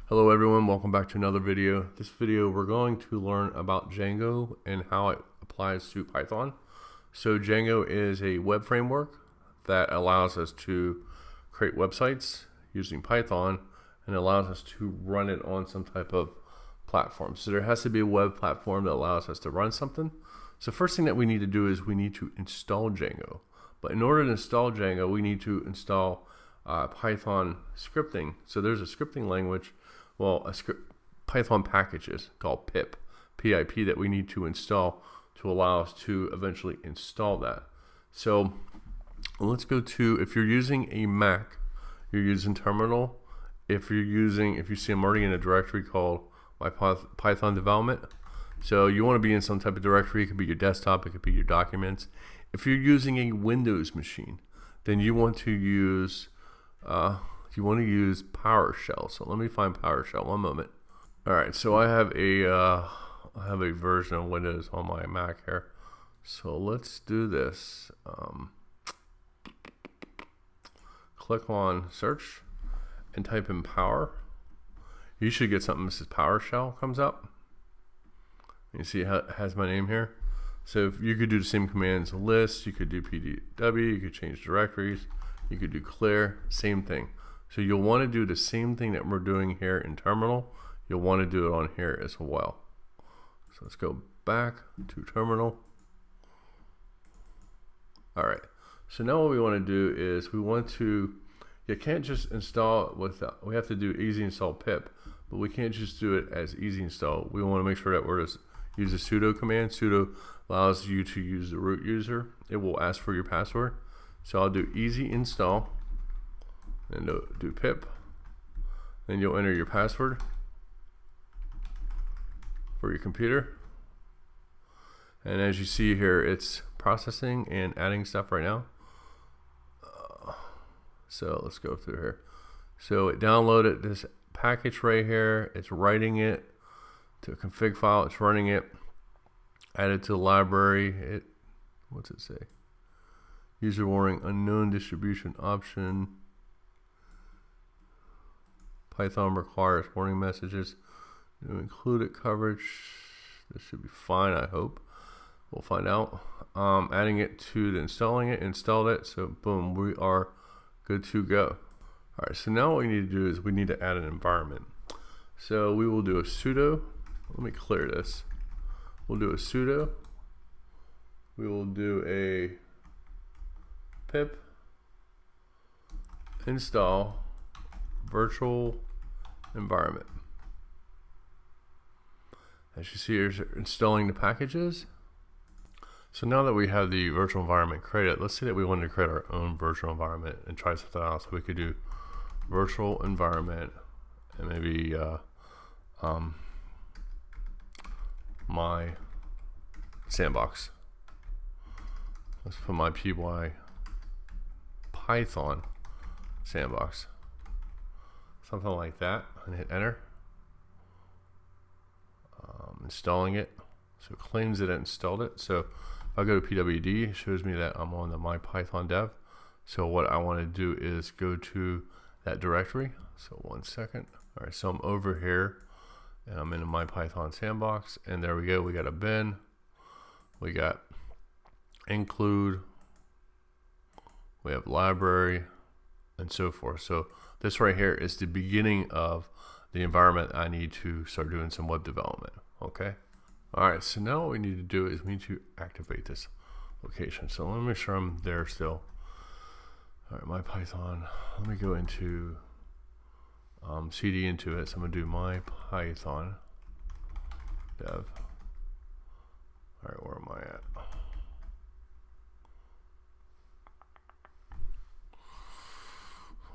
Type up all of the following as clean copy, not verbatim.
Hello everyone, welcome back to another video. This video we're going to learn about Django and how it applies to Python. So Django is a web framework that allows us to create websites using Python and allows us to run it on some type of platform. So there has to be a web platform that allows us to run something. So first thing that we need to do is we need to install Django. But in order to install Django, we need to install Python scripting. So there's a scripting language, a script Python packages called pip, PIP, that we need to install to allow us to eventually install that. So let's go to, if you're using a Mac, you're using terminal. If you see I'm already in a directory called my Python development. So you want to be in some type of directory. It could be your desktop, it could be your documents. If you're using a Windows machine, then you want to use PowerShell. So let me find PowerShell. One moment. All right, so I have a version of Windows on my Mac here. So let's do this. Click on search and type in power. You should get something that says PowerShell comes up. You see how it has my name here. So if you could do the same commands, list, you could do pdw, you could change directories, you could do clear, same thing. So you'll want to do the same thing that we're doing here in terminal. You'll want to do it on here as well. So let's go back to terminal. All right. So now what we want to do is you can't just install it without, we have to do easy install pip, but we can't just do it as easy install. We want to make sure that we're just use the sudo command. Sudo allows you to use the root user. It will ask for your password. So I'll do easy install and do pip. Then you'll enter your password for your computer. And as you see here, it's processing and adding stuff right now. So let's go through here. So it downloaded this package right here. It's writing it to a config file. It's running it. Added to the library. What's it say? User warning, unknown distribution option. Python requires warning messages. No included coverage. This should be fine, I hope. We'll find out. Adding it to the installing it, installed it. So boom, we are good to go. All right, so now what we need to do is we need to add an environment. So we will do a sudo. Let me clear this. We'll do a sudo. We will do a pip install virtual environment. As you see, here's installing the packages. So now that we have the virtual environment created, let's say that we wanted to create our own virtual environment and try something else. We could do virtual environment and maybe my sandbox. Let's put my Python sandbox. Something like that, and hit enter. Installing it. So it claims that it installed it. So if I go to pwd, it shows me that I'm on the my Python dev. So what I want to do is go to that directory. So 1 second. All right, so I'm over here and I'm in my Python sandbox, and there we go. We got a bin, we got include, we have library, and so forth. So this right here is the beginning of the environment I need to start doing some web development. Okay. All right, so now what we need to do is we need to activate this location. So let me make sure I'm there still. All right, my Python. Let me go into cd into it. So I'm gonna do my Python dev. All right, where am I at?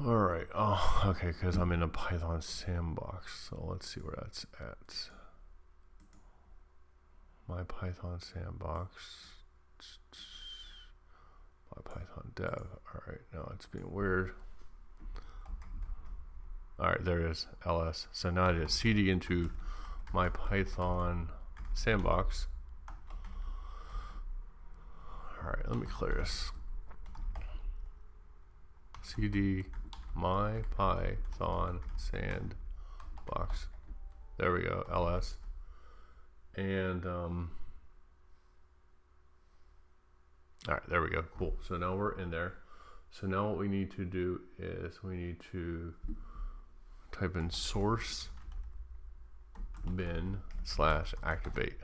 All right. Oh, okay, because I'm in a Python sandbox. So let's see where that's at. My Python sandbox. My Python dev. All right, now it's being weird. All right, there it is, ls. So now I just cd into my Python sandbox. All right, let me clear this. cd my Python sandbox. box. There we go, ls. And all right, there we go, cool. So now we're in there. So now what we need to do is we need to type in source bin / activate.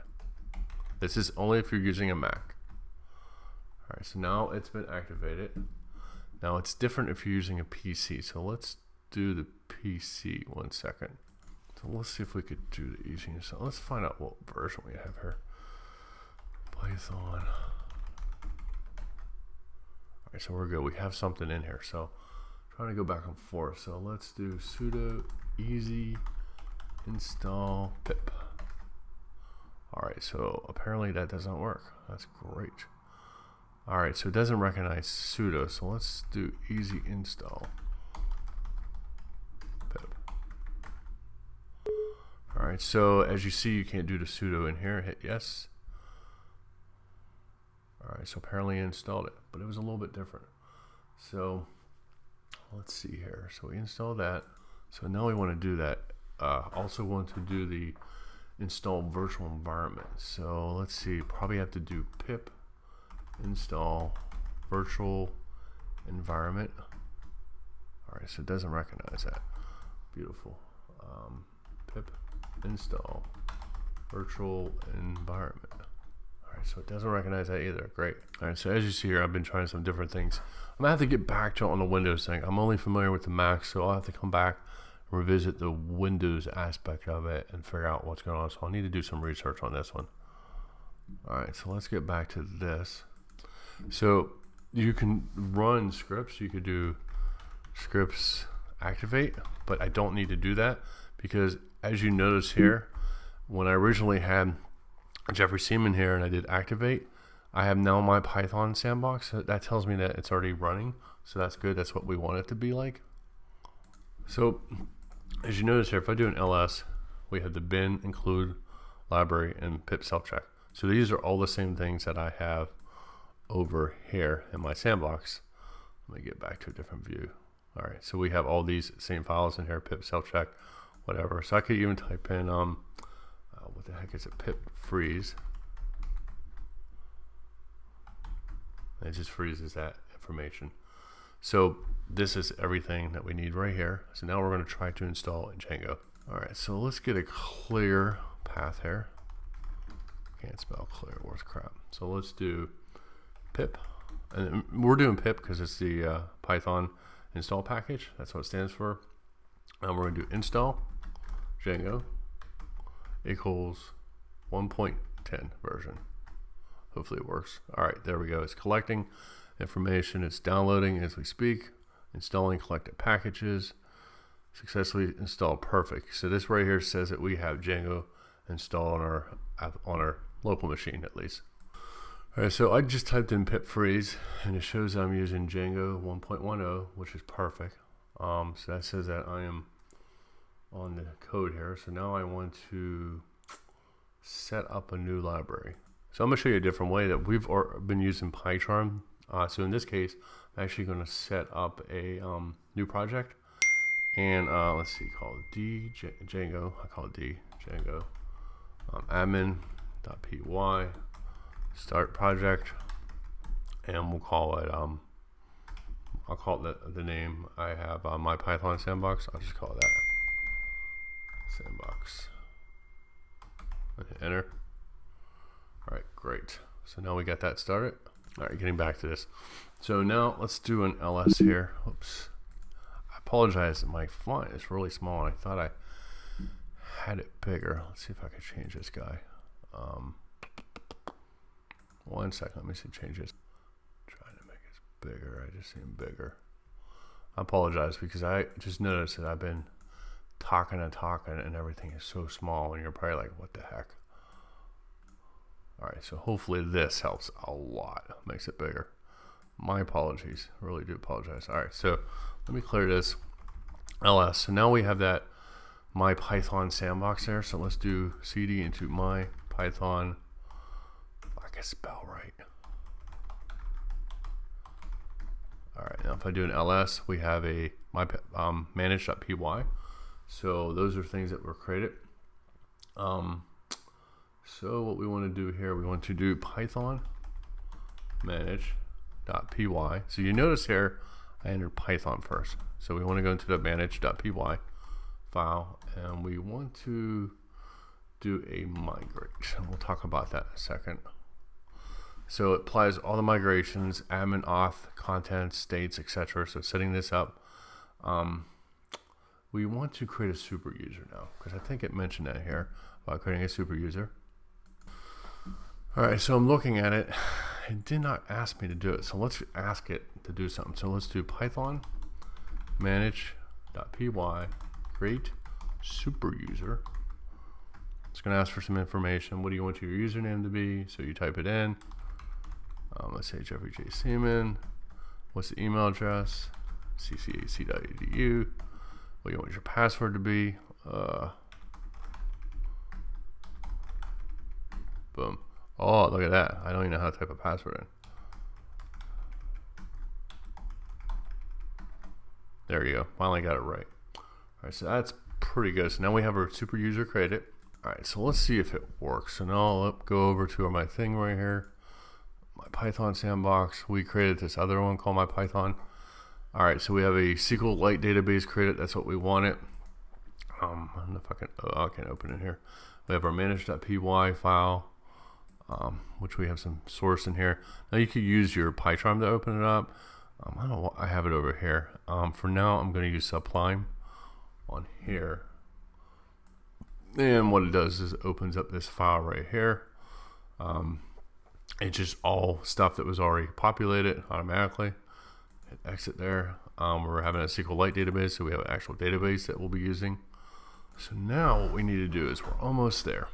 This is only if you're using a Mac. All right, so now it's been activated. Now it's different if you're using a PC. So let's do the PC 1 second. So let's see if we could do the easy install. Let's find out what version we have here. Python. All right, so we're good. We have something in here. So trying to go back and forth. So let's do sudo easy install pip. All right, so apparently that doesn't work. That's great. All right, so it doesn't recognize sudo. So let's do easy install pip. All right, so as you see, you can't do the sudo in here. Hit yes. All right, so apparently I installed it, but it was a little bit different. So let's see here. So we installed that. So now we want to do that. Also want to do the install virtual environment. So let's see, probably have to do pip install virtual environment. All right, so it doesn't recognize that. Beautiful. Pip install virtual environment. All right, so it doesn't recognize that either. Great. All right, so as you see here, I've been trying some different things. I'm gonna have to get back to it on the Windows thing. I'm only familiar with the Mac, so I'll have to come back and revisit the Windows aspect of it and figure out what's going on. So I'll need to do some research on this one. All right, so let's get back to this. So you can run scripts. You could do scripts activate, but I don't need to do that because as you notice here, when I originally had Jeffrey Seaman here and I did activate, I have now my Python sandbox. So that tells me that it's already running. So that's good. That's what we want it to be like. So as you notice here, if I do an ls, we have the bin, include, library, and pip self-check. So these are all the same things that I have over here in my sandbox. Let me get back to a different view. All right, so we have all these same files in here, pip self-check, whatever. So I could even type in, what the heck is it, pip freeze. And it just freezes that information. So this is everything that we need right here. So now we're going to try to install in Django. All right, so let's get a clear path here. Can't spell clear, worth crap. So let's do pip. And we're doing pip because it's the Python install package. That's what it stands for. And we're going to do install Django equals 1.10 version. Hopefully it works. All right, there we go. It's collecting information. It's downloading as we speak. Installing collected packages. Successfully installed. Perfect. So this right here says that we have Django installed on our local machine at least. All right, so I just typed in pip freeze and it shows I'm using Django 1.10, which is perfect. So that says that I am on the code here. So now I want to set up a new library. So I'm going to show you a different way that we've been using PyCharm. So in this case, I'm actually going to set up a new project. And let's see, call it Django. I call it Django. Admin.py. Start project. And we'll call it, I'll call it the name I have my Python sandbox. I'll just call it that. Sandbox. Hit enter. All right, great. So now we got that started. All right, getting back to this. So now let's do an ls here. Oops. I apologize, my font is really small and I thought I had it bigger. Let's see if I can change this guy. 1 second, let me see, change this. Trying to make it bigger, I just see him bigger. I apologize because I just noticed that I've been talking and everything is so small and you're probably like, what the heck? All right, so hopefully this helps a lot, makes it bigger. My apologies, I really do apologize. All right, so let me clear this ls. So now we have that my Python sandbox there. So let's do cd into my Python. If I can spell right. All right, now if I do an ls, we have a my manage.py. So those are things that were created. So what we want to do here, we want to do Python manage.py. So you notice here I entered Python first. So we want to go into the manage.py file, and we want to do a migration. We'll talk about that in a second. So it applies all the migrations, admin, auth, content, states, etc. So setting this up, we want to create a super user now, because I think it mentioned that here about creating a super user. All right, so I'm looking at it. It did not ask me to do it, so let's ask it to do something. So let's do Python manage.py create super user. It's going to ask for some information. What do you want your username to be? So you type it in. Let's say Jeffrey J. Seaman. What's the email address? ccac.edu. What do you want your password to be? Boom. Oh, look at that. I don't even know how to type a password in. There you go. Finally got it right. All right, so that's pretty good. So now we have our super user created. All right, so let's see if it works. So now I'll go over to my thing right here, my Python sandbox. We created this other one called my Python. All right, so we have a SQLite database created. That's what we wanted. I don't know if I can. Oh, I can't open it here. We have our manage.py file, which we have some source in here. Now you could use your PyCharm to open it up. I don't know. I have it over here. For now, I'm going to use Sublime on here. And what it does is it opens up this file right here. It's just all stuff that was already populated automatically. Hit exit there. We're having a SQLite database, so we have an actual database that we'll be using. So now what we need to do is we're almost there.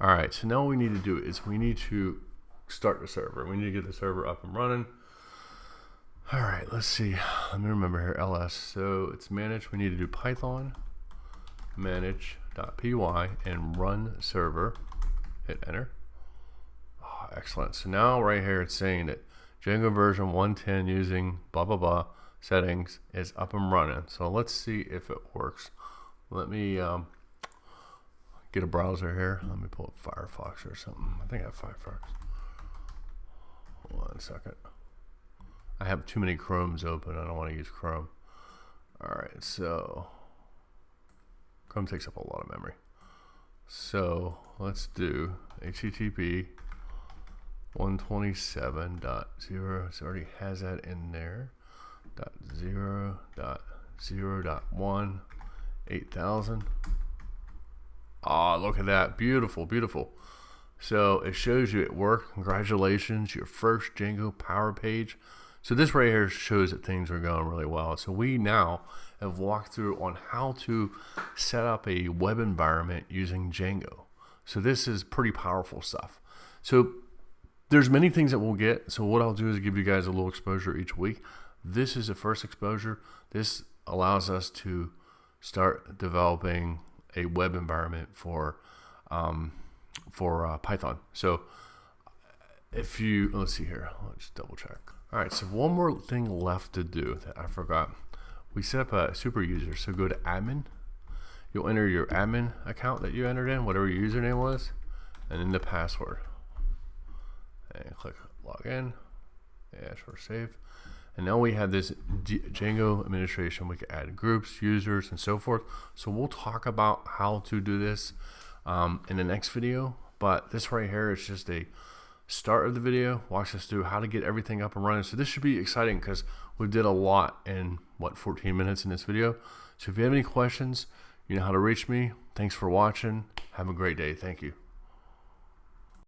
All right, so now what we need to do is we need to start the server. We need to get the server up and running. All right, let's see. Let me remember here, ls. So it's manage. We need to do Python manage.py and run server. Hit enter. Oh, excellent. So now right here it's saying that Django version 110 using blah blah blah settings is up and running. So let's see if it works. Let me get a browser here. Let me pull up Firefox or something. I think I have Firefox. Hold on a second. I have too many Chromes open. I don't want to use Chrome. All right, so Chrome takes up a lot of memory. So let's do HTTP 127.0. It already has that in there. .0.0.1 8000. Ah, look at that. Beautiful, beautiful. So it shows you it worked. Congratulations, your first Django Power Page. So this right here shows that things are going really well. So we now have walked through on how to set up a web environment using Django. So this is pretty powerful stuff. So there's many things that we'll get. So what I'll do is give you guys a little exposure each week. This is the first exposure. This allows us to start developing a web environment for Python. So if you, let's see here, let's double check. All right, so one more thing left to do that I forgot. We set up a super user. So go to admin. You'll enter your admin account that you entered in, whatever your username was, and then the password. And click login. Yeah, sure, save. And now we have this Django administration. We can add groups, users, and so forth. So we'll talk about how to do this in the next video. But this right here is just a start of the video. Walks us through how to get everything up and running. So this should be exciting because we did a lot in 14 minutes in this video. So if you have any questions, you know how to reach me. Thanks for watching. Have a great day. Thank you.